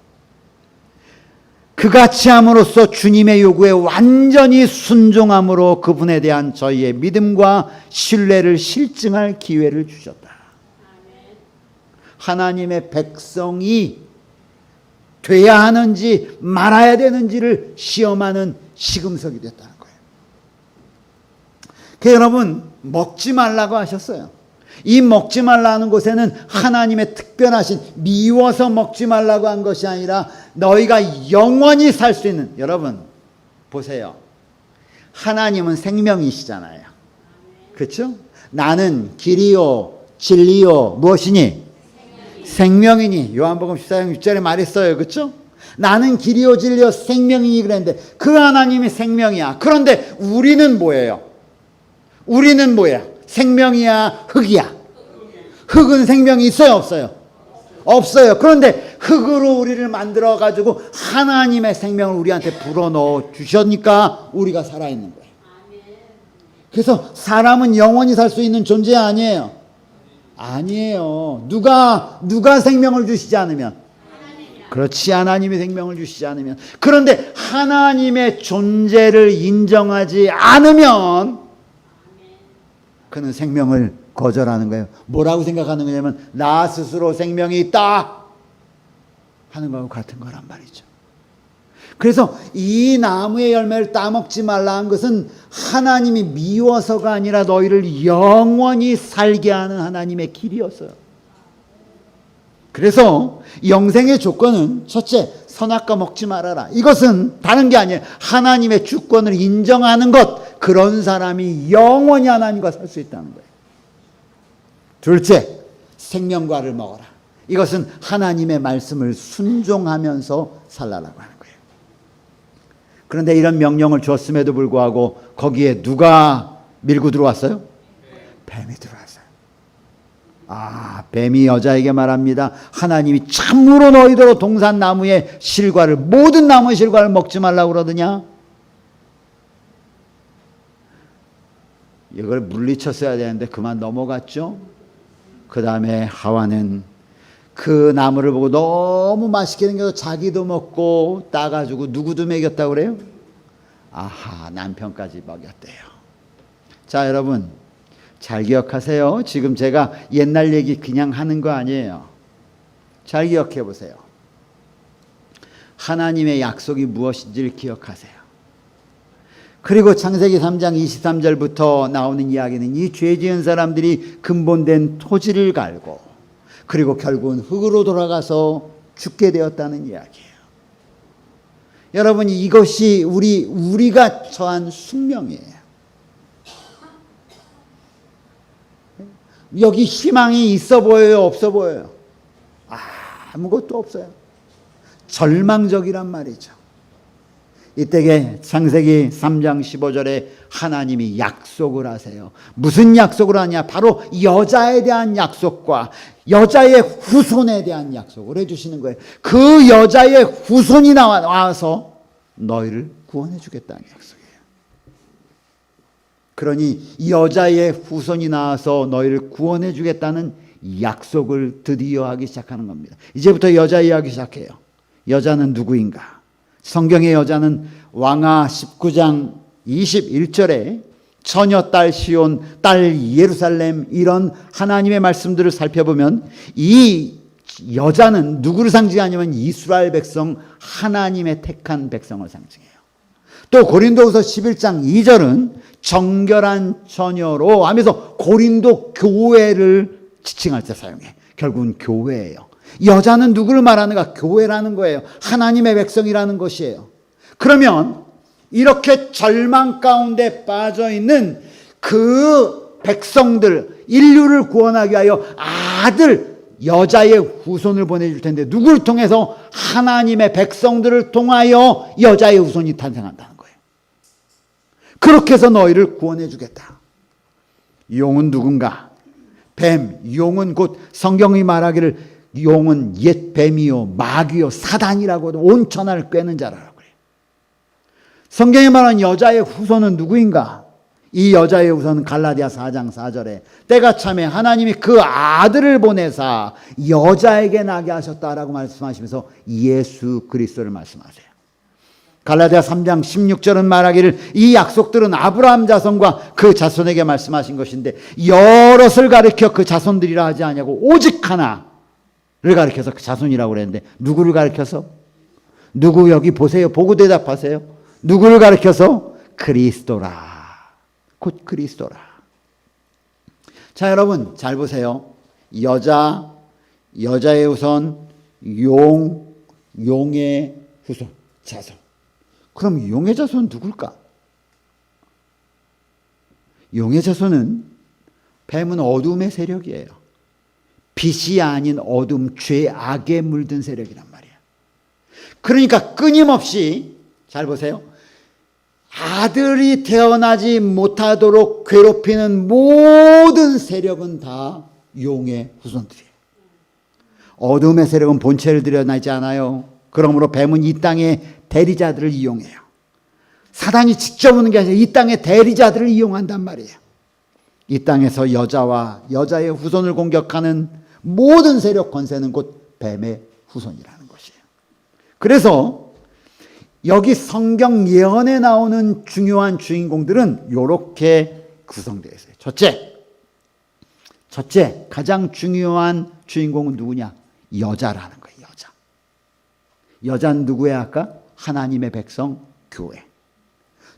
그같이 함으로써 주님의 요구에 완전히 순종함으로 그분에 대한 저희의 믿음과 신뢰를 실증할 기회를 주셨다. 하나님의 백성이 돼야 하는지 말아야 되는지를 시험하는 시금석이 됐다는 거예요. 그 여러분 먹지 말라고 하셨어요. 이 먹지 말라는 곳에는 하나님의 특별하신 미워서 먹지 말라고 한 것이 아니라 너희가 영원히 살 수 있는, 여러분 보세요. 하나님은 생명이시잖아요. 그렇죠? 나는 길이요 진리요 무엇이니? 생명이니. 요한복음 14장 6절에 말했어요. 그렇죠? 나는 길이요 진리요 생명이니 그랬는데 그 하나님이 생명이야. 그런데 우리는 뭐예요? 우리는 뭐야? 생명이야 흙이야? 흙은 생명이 있어요 없어요? 없어요. 그런데 흙으로 우리를 만들어 가지고 하나님의 생명을 우리한테 불어넣어 주셨으니까 우리가 살아있는 거예요. 그래서 사람은 영원히 살 수 있는 존재 아니에요. 아니에요. 누가 생명을 주시지 않으면, 그렇지, 하나님이 생명을 주시지 않으면. 그런데 하나님의 존재를 인정하지 않으면 그는 생명을 거절하는 거예요. 뭐라고 생각하는 거냐면 나 스스로 생명이 있다 하는 거하고 같은 거란 말이죠. 그래서 이 나무의 열매를 따먹지 말라 한 것은 하나님이 미워서가 아니라 너희를 영원히 살게 하는 하나님의 길이었어요. 그래서 영생의 조건은 첫째, 선악과 먹지 말아라. 이것은 다른 게 아니에요. 하나님의 주권을 인정하는 것. 그런 사람이 영원히 하나님과 살 수 있다는 거예요. 둘째, 생명과를 먹어라. 이것은 하나님의 말씀을 순종하면서 살라라고 하는 거예요. 그런데 이런 명령을 줬음에도 불구하고 거기에 누가 밀고 들어왔어요? 뱀이 들어왔어요. 뱀이 여자에게 말합니다. 하나님이 참으로 너희더러 동산 나무의 실과를, 모든 나무의 실과를 먹지 말라고 그러더냐? 이걸 물리쳤어야 되는데 그만 넘어갔죠. 그 다음에 하와는 그 나무를 보고 너무 맛있게 생겨서 자기도 먹고 따가지고 누구도 먹였다고 그래요? 남편까지 먹였대요. 자, 여러분 잘 기억하세요. 지금 제가 옛날 얘기 그냥 하는 거 아니에요. 잘 기억해 보세요. 하나님의 약속이 무엇인지를 기억하세요. 그리고 창세기 3장 23절부터 나오는 이야기는 이 죄 지은 사람들이 근본된 토지를 갈고 그리고 결국은 흙으로 돌아가서 죽게 되었다는 이야기예요. 여러분, 이것이 우리가 처한 숙명이에요. 여기 희망이 있어 보여요, 없어 보여요? 아무것도 없어요. 절망적이란 말이죠. 이때에 창세기 3장 15절에 하나님이 약속을 하세요. 무슨 약속을 하냐? 바로 여자에 대한 약속과 여자의 후손에 대한 약속을 해주시는 거예요. 그 여자의 후손이 나와서 너희를 구원해 주겠다는 약속이에요. 그러니 여자의 후손이 나와서 너희를 구원해 주겠다는 약속을 드디어 하기 시작하는 겁니다. 이제부터 여자 이야기 시작해요. 여자는 누구인가? 성경의 여자는 왕하 19장 21절에 처녀 딸 시온, 딸 예루살렘, 이런 하나님의 말씀들을 살펴보면 이 여자는 누구를 상징하냐면 이스라엘 백성, 하나님의 택한 백성을 상징해요. 또 고린도후서 11장 2절은 정결한 처녀로 하면서 고린도 교회를 지칭할 때 사용해. 결국은 교회예요. 여자는 누구를 말하는가? 교회라는 거예요. 하나님의 백성이라는 것이에요. 그러면 이렇게 절망 가운데 빠져 있는 그 백성들, 인류를 구원하기 위하여 아들, 여자의 후손을 보내줄 텐데 누구를 통해서? 하나님의 백성들을 통하여 여자의 후손이 탄생한다는 거예요. 그렇게 해서 너희를 구원해 주겠다. 용은 누군가? 뱀, 용은 곧 성경이 말하기를 용은 옛 뱀이요 마귀요 사단이라고 온 천하를 꿰는 자라고 그래요. 성경에 말하는 여자의 후손은 누구인가? 이 여자의 후손은 갈라디아 4장 4절에 때가 참에 하나님이 그 아들을 보내사 여자에게 나게 하셨다라고 말씀하시면서 예수 그리스도를 말씀하세요. 갈라디아 3장 16절은 말하기를 이 약속들은 아브라함 자손과 그 자손에게 말씀하신 것인데 여럿을 가리켜 그 자손들이라 하지 아니하고 오직 하나를 가리켜서 그 자손이라고 그랬는데 누구를 가리켜서? 누구 여기 보세요. 보고 대답하세요. 누구를 가리켜서? 그리스도라. 곧 그리스도라. 자, 여러분 잘 보세요. 여자의 후손, 용의 후손, 자손. 그럼 용의 자손은 누굴까? 용의 자손은 뱀은 어둠의 세력이에요. 빛이 아닌 어둠, 죄악에 물든 세력이란 말이에요. 그러니까 끊임없이, 잘 보세요, 아들이 태어나지 못하도록 괴롭히는 모든 세력은 다 용의 후손들이에요. 어둠의 세력은 본체를 드러나지 않아요. 그러므로 뱀은 이 땅의 대리자들을 이용해요. 사단이 직접 오는 게 아니라 이 땅의 대리자들을 이용한단 말이에요. 이 땅에서 여자의 후손을 공격하는 모든 세력 권세는 곧 뱀의 후손이라는 것이에요. 그래서 여기 성경 예언에 나오는 중요한 주인공들은 이렇게 구성되어 있어요. 첫째, 가장 중요한 주인공은 누구냐? 여자라는 거예요. 여자는 누구야 아까? 하나님의 백성, 교회.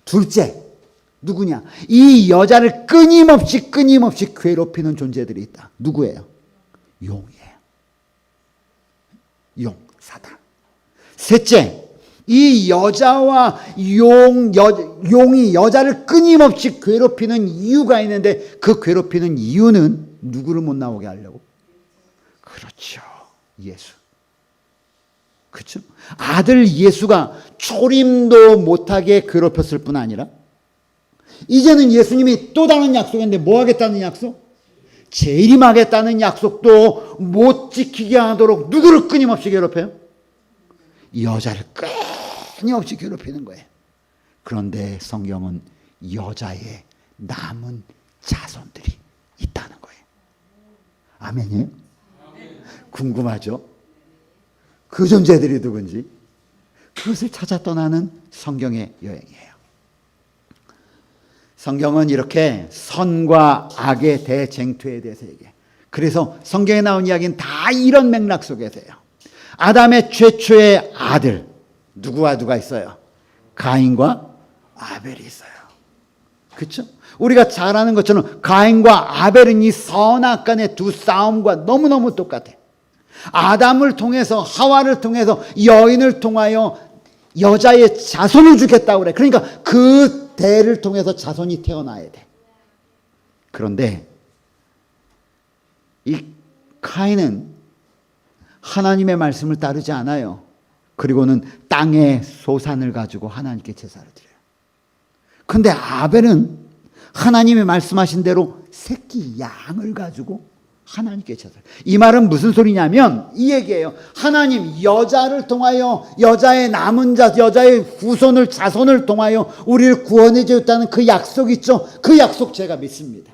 둘째, 누구냐? 이 여자를 끊임없이 괴롭히는 존재들이 있다. 누구예요? 용이에요. 사단. 셋째, 이 여자와 용이 여자를 끊임없이 괴롭히는 이유가 있는데 그 괴롭히는 이유는 누구를 못 나오게 하려고? 그렇죠. 예수. 그렇죠? 아들 예수가 초림도 못하게 괴롭혔을 뿐 아니라 이제는 예수님이 또 다른 약속인데 뭐 하겠다는 약속? 재림하겠다는 약속도 못 지키게 하도록 누구를 끊임없이 괴롭혀요? 여자를 끊임없이 괴롭히는 거예요. 그런데 성경은 여자의 남은 자손들이 있다는 거예요. 아멘이에요? 궁금하죠? 그 존재들이 누군지 그것을 찾아 떠나는 성경의 여행이에요. 성경은 이렇게 선과 악의 대쟁투에 대해서 얘기해요. 그래서 성경에 나온 이야기는 다 이런 맥락 속에서요. 아담의 최초의 아들 누구와 누가 있어요? 가인과 아벨이 있어요. 그렇죠? 우리가 잘 아는 것처럼 가인과 아벨은 이 선악간의 두 싸움과 너무너무 똑같아요. 아담을 통해서 하와를 통해서 여인을 통하여 여자의 자손을 주겠다고 그래. 그러니까 그 대를 통해서 자손이 태어나야 돼. 그런데 이 카인은 하나님의 말씀을 따르지 않아요. 그리고는 땅의 소산을 가지고 하나님께 제사를 드려요. 그런데 아벨은 하나님이 말씀하신 대로 새끼 양을 가지고 하나님께 제사를. 이 말은 무슨 소리냐면 이 얘기예요. 하나님 여자를 통하여 여자의 남은 여자의 후손을 자손을 통하여 우리를 구원해 주었다는 그 약속 있죠. 그 약속 제가 믿습니다.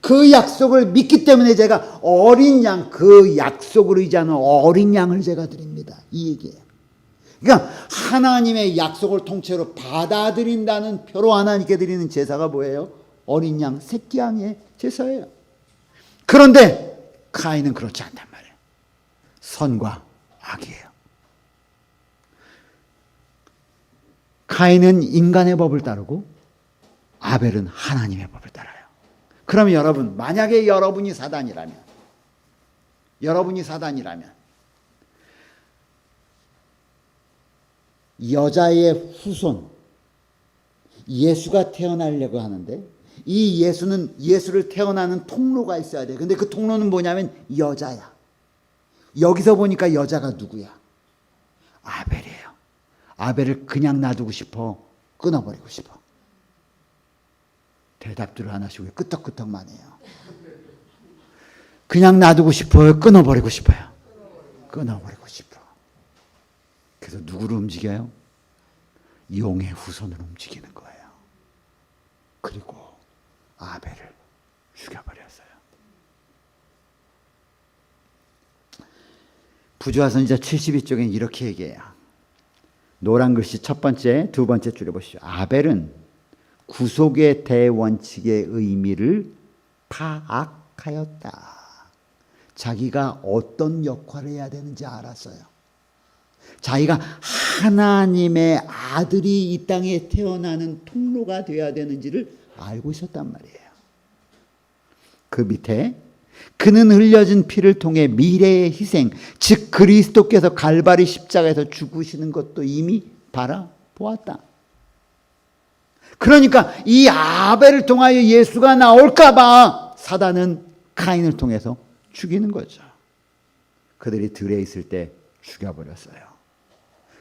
그 약속을 믿기 때문에 제가 어린 양, 그 약속을 의지하는 어린 양을 제가 드립니다. 이 얘기예요. 그러니까 하나님의 약속을 통째로 받아들인다는 표로 하나님께 드리는 제사가 뭐예요? 어린 양, 새끼 양의 제사예요. 그런데 카인은 그렇지 않단 말이에요. 선과 악이에요. 카인은 인간의 법을 따르고 아벨은 하나님의 법을 따라요. 그러면 여러분, 만약에 여러분이 사단이라면 여자의 후손 예수가 태어나려고 하는데 이 예수를 태어나는 통로가 있어야 돼. 근데 그 통로는 뭐냐면 여자야. 여기서 보니까 여자가 누구야? 아벨이에요. 아벨을 그냥 놔두고 싶어? 끊어버리고 싶어? 대답들을 안 하시고 끄떡끄떡만 해요. 그냥 놔두고 싶어요? 끊어버리고 싶어요? 끊어버리고 싶어. 그래서 누구를 움직여요? 용의 후손을 움직이는 거예요. 그리고 아벨을 죽여버렸어요. 부조화 선지자 72쪽엔 이렇게 얘기해요. 노란 글씨 첫 번째, 두 번째 줄에 보시죠. 아벨은 구속의 대원칙의 의미를 파악하였다. 자기가 어떤 역할을 해야 되는지 알았어요. 자기가 하나님의 아들이 이 땅에 태어나는 통로가 되어야 되는지를 알고 있었단 말이에요. 그 밑에 그는 흘려진 피를 통해 미래의 희생, 즉 그리스도께서 갈바리 십자가에서 죽으시는 것도 이미 바라보았다. 그러니까 이 아벨을 통하여 예수가 나올까 봐 사단은 카인을 통해서 죽이는 거죠. 그들이 들에 있을 때 죽여버렸어요.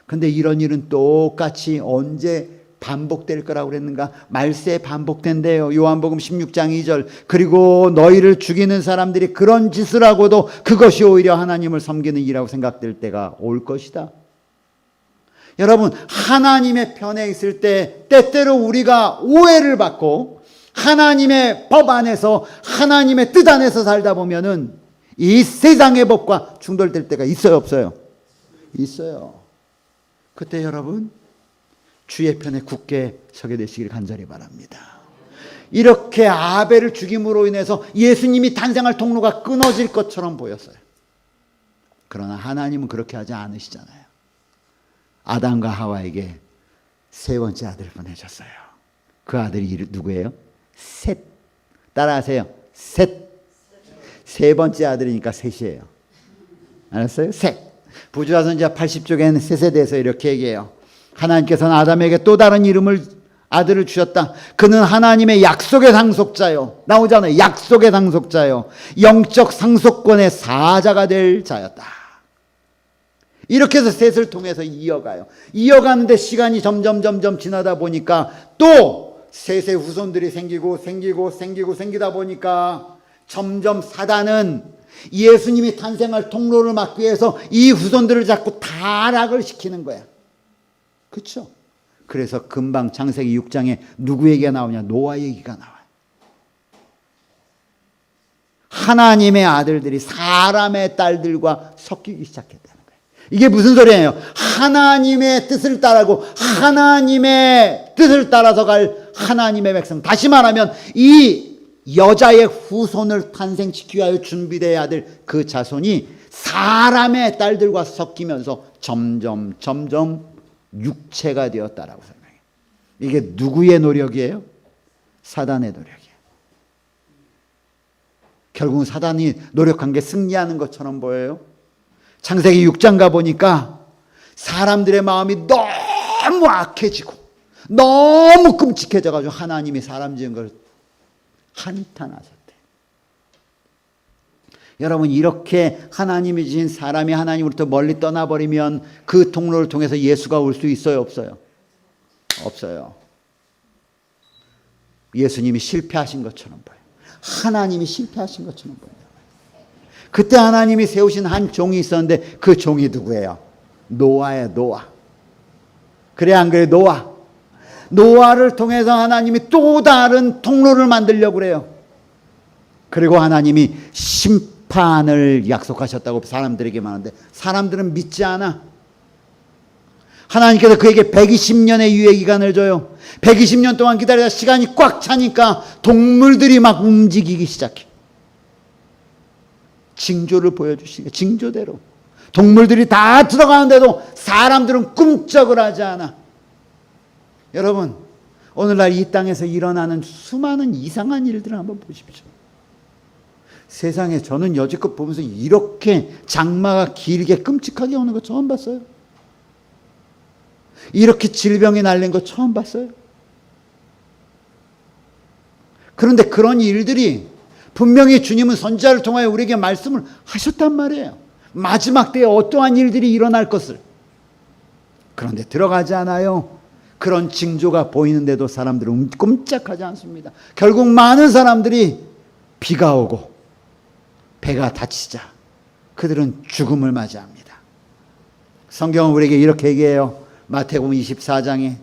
근데 이런 일은 똑같이 언제 반복될 거라고 그랬는가? 말세에 반복된대요. 요한복음 16장 2절. 그리고 너희를 죽이는 사람들이 그런 짓을 하고도 그것이 오히려 하나님을 섬기는 일이라고 생각될 때가 올 것이다. 여러분, 하나님의 편에 있을 때 때때로 우리가 오해를 받고 하나님의 법 안에서 하나님의 뜻 안에서 살다 보면은 이 세상의 법과 충돌될 때가 있어요, 없어요? 있어요. 그때 여러분 주의 편에 굳게 서게 되시길 간절히 바랍니다. 이렇게 아벨을 죽임으로 인해서 예수님이 탄생할 통로가 끊어질 것처럼 보였어요. 그러나 하나님은 그렇게 하지 않으시잖아요. 아담과 하와에게 세 번째 아들을 보내셨어요. 그 아들이 누구예요? 셋. 따라하세요. 셋. 세 번째 아들이니까 셋이에요. 알았어요? 셋. 부주와선지자 80쪽에는 셋에 대해서 이렇게 얘기해요. 하나님께서는 아담에게 또 다른 아들을 주셨다. 그는 하나님의 약속의 상속자요. 나오잖아요. 약속의 상속자요. 영적 상속권의 사자가 될 자였다. 이렇게 해서 셋을 통해서 이어가요. 이어가는데 시간이 점점 지나다 보니까 또 셋의 후손들이 생기다 보니까 점점 사단은 예수님이 탄생할 통로를 막기 위해서 이 후손들을 자꾸 타락을 시키는 거야. 그렇죠? 그래서 금방 창세기 6장에 누구 얘기가 나오냐? 노아 얘기가 나와요. 하나님의 아들들이 사람의 딸들과 섞이기 시작했다는 거예요. 이게 무슨 소리예요? 하나님의 뜻을 따르고 하나님의 뜻을 따라서 갈 하나님의 백성. 다시 말하면 이 여자의 후손을 탄생시키기 위하여 준비되어야 될 그 자손이 사람의 딸들과 섞이면서 점점 육체가 되었다라고 설명해요. 이게 누구의 노력이에요? 사단의 노력이에요. 결국은 사단이 노력한 게 승리하는 것처럼 보여요. 창세기 6장 가보니까 사람들의 마음이 너무 악해지고 너무 끔찍해져가지고 하나님이 사람 지은 걸 한탄하셨대. 여러분, 이렇게 하나님이 지은 사람이 하나님으로부터 멀리 떠나버리면 그 통로를 통해서 예수가 올 수 있어요, 없어요? 없어요. 예수님이 실패하신 것처럼 보여요. 하나님이 실패하신 것처럼 보여요. 그때 하나님이 세우신 한 종이 있었는데 그 종이 누구예요? 노아예요, 노아. 그래 안 그래? 노아를 통해서 하나님이 또 다른 통로를 만들려고 그래요. 그리고 하나님이 심판을 약속하셨다고 사람들에게 말하는데 사람들은 믿지 않아. 하나님께서 그에게 120년의 유예기간을 줘요. 120년 동안 기다리다 시간이 꽉 차니까 동물들이 막 움직이기 시작해. 징조를 보여주시니까 징조대로 동물들이 다 들어가는데도 사람들은 꿈쩍을 하지 않아. 여러분, 오늘날 이 땅에서 일어나는 수많은 이상한 일들을 한번 보십시오. 세상에 저는 여지껏 보면서 이렇게 장마가 길게 끔찍하게 오는 거 처음 봤어요. 이렇게 질병이 날린 거 처음 봤어요. 그런데 그런 일들이 분명히 주님은 선지자를 통하여 우리에게 말씀을 하셨단 말이에요. 마지막 때에 어떠한 일들이 일어날 것을. 그런데 들어가지 않아요. 그런 징조가 보이는데도 사람들은 꼼짝하지 않습니다. 결국 많은 사람들이 비가 오고 배가 다치자 그들은 죽음을 맞이합니다. 성경은 우리에게 이렇게 얘기해요. 마태복음 24장에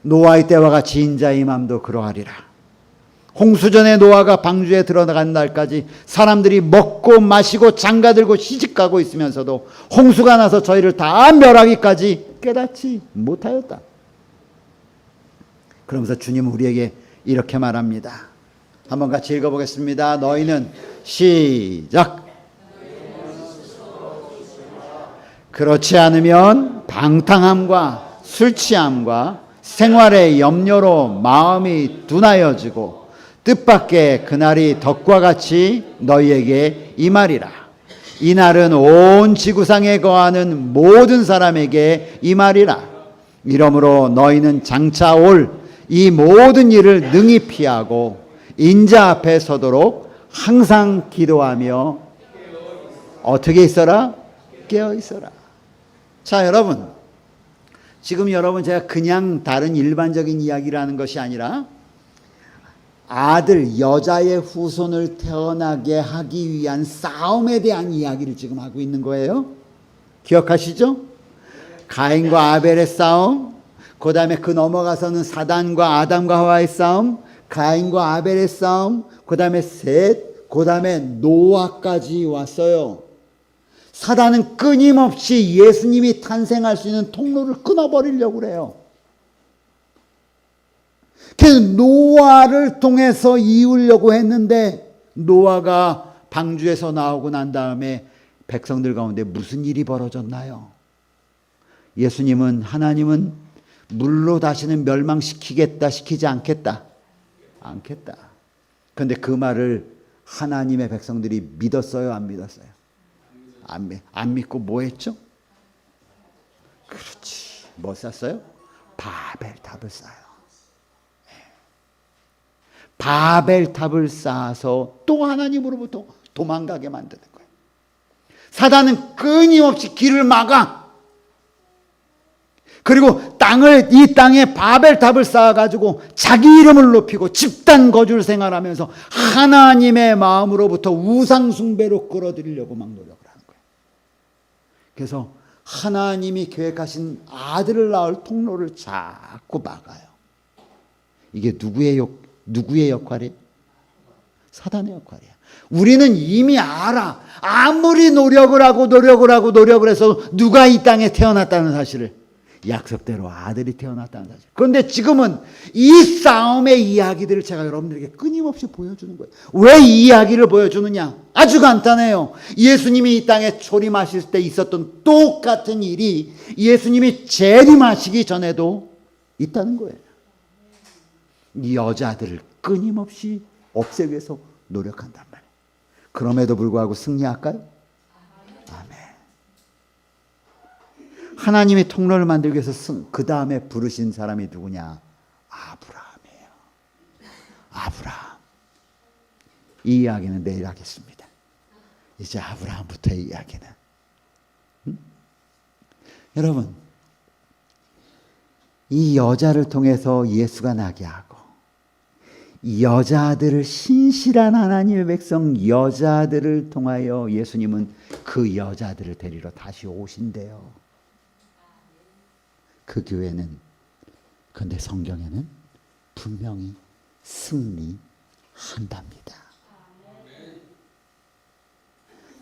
노아의 때와 같이 인자의 맘도 그러하리라. 홍수전에 노아가 방주에 들어간 날까지 사람들이 먹고 마시고 장가들고 시집가고 있으면서도 홍수가 나서 저희를 다 멸하기까지 깨닫지 못하였다. 그러면서 주님은 우리에게 이렇게 말합니다. 한번 같이 읽어보겠습니다. 너희는 시작. 그렇지 않으면 방탕함과 술 취함과 생활의 염려로 마음이 둔하여지고 뜻밖의 그날이 덕과 같이 너희에게 임하리라. 이날은 온 지구상에 거하는 모든 사람에게 임하리라. 이러므로 너희는 장차 올 이 모든 일을 능히 피하고 인자 앞에 서도록 항상 기도하며 어떻게 있어라? 깨어 있어라. 자, 여러분, 지금 여러분 제가 그냥 다른 일반적인 이야기를 하는 것이 아니라 아들, 여자의 후손을 태어나게 하기 위한 싸움에 대한 이야기를 지금 하고 있는 거예요. 기억하시죠? 가인과 아벨의 싸움, 그 다음에 그 넘어가서는 사단과 아담과 하와의 싸움, 가인과 아벨의 싸움, 그 다음에 셋, 그 다음에 노아까지 왔어요. 사단은 끊임없이 예수님이 탄생할 수 있는 통로를 끊어버리려고 그래요. 그래서 노아를 통해서 이으려고 했는데 노아가 방주에서 나오고 난 다음에 백성들 가운데 무슨 일이 벌어졌나요? 예수님은, 하나님은 물로 다시는 멸망시키겠다, 시키지 않겠다. 않겠다. 그런데 그 말을 하나님의 백성들이 믿었어요, 안 믿었어요? 안 믿고 뭐 했죠? 그렇지. 뭐 쌌어요? 바벨탑을 쌓아요. 바벨탑을 쌓아서 또 하나님으로부터 도망가게 만드는 거예요. 사단은 끊임없이 길을 막아. 그리고 이 땅에 바벨탑을 쌓아가지고 자기 이름을 높이고 집단 거주를 생활하면서 하나님의 마음으로부터 우상숭배로 끌어들이려고 막 노력을 하는 거예요. 그래서 하나님이 계획하신 아들을 낳을 통로를 자꾸 막아요. 이게 누구의 역할이에요? 사단의 역할이에요. 우리는 이미 알아. 아무리 노력을 하고 해서 누가 이 땅에 태어났다는 사실을, 약속대로 아들이 태어났다는 사실. 그런데 지금은 이 싸움의 이야기들을 제가 여러분들에게 끊임없이 보여주는 거예요. 왜 이 이야기를 보여주느냐? 아주 간단해요. 예수님이 이 땅에 초림하실 때 있었던 똑같은 일이 예수님이 재림하시기 전에도 있다는 거예요. 이 여자들을 끊임없이 없애기 위해서 노력한단 말이에요. 그럼에도 불구하고 승리할까요? 아멘. 하나님의 통로를 만들기 위해서 그 다음에 부르신 사람이 누구냐? 아브라함이에요. 아브라함. 이 이야기는 내일 하겠습니다. 이제 아브라함부터의 이야기는. 여러분, 이 여자를 통해서 예수가 나게 하고, 이 여자들을, 신실한 하나님의 백성 여자들을 통하여 예수님은 그 여자들을 데리러 다시 오신대요. 그 교회는, 그런데 성경에는 분명히 승리한답니다.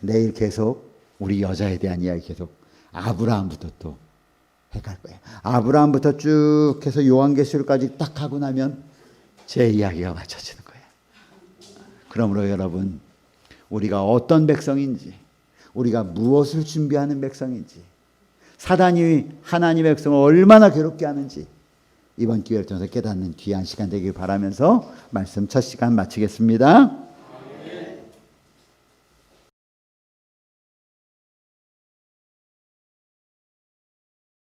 내일 계속 우리 여자에 대한 이야기 계속 아브라함부터 또 해갈 거예요. 아브라함부터 쭉 해서 요한계시록까지 딱 하고 나면 제 이야기가 맞춰지는 거예요. 그러므로 여러분, 우리가 어떤 백성인지, 우리가 무엇을 준비하는 백성인지, 사단이 하나님의 백성을 얼마나 괴롭게 하는지 이번 기회를 통해서 깨닫는 귀한 시간 되길 바라면서 말씀 첫 시간 마치겠습니다.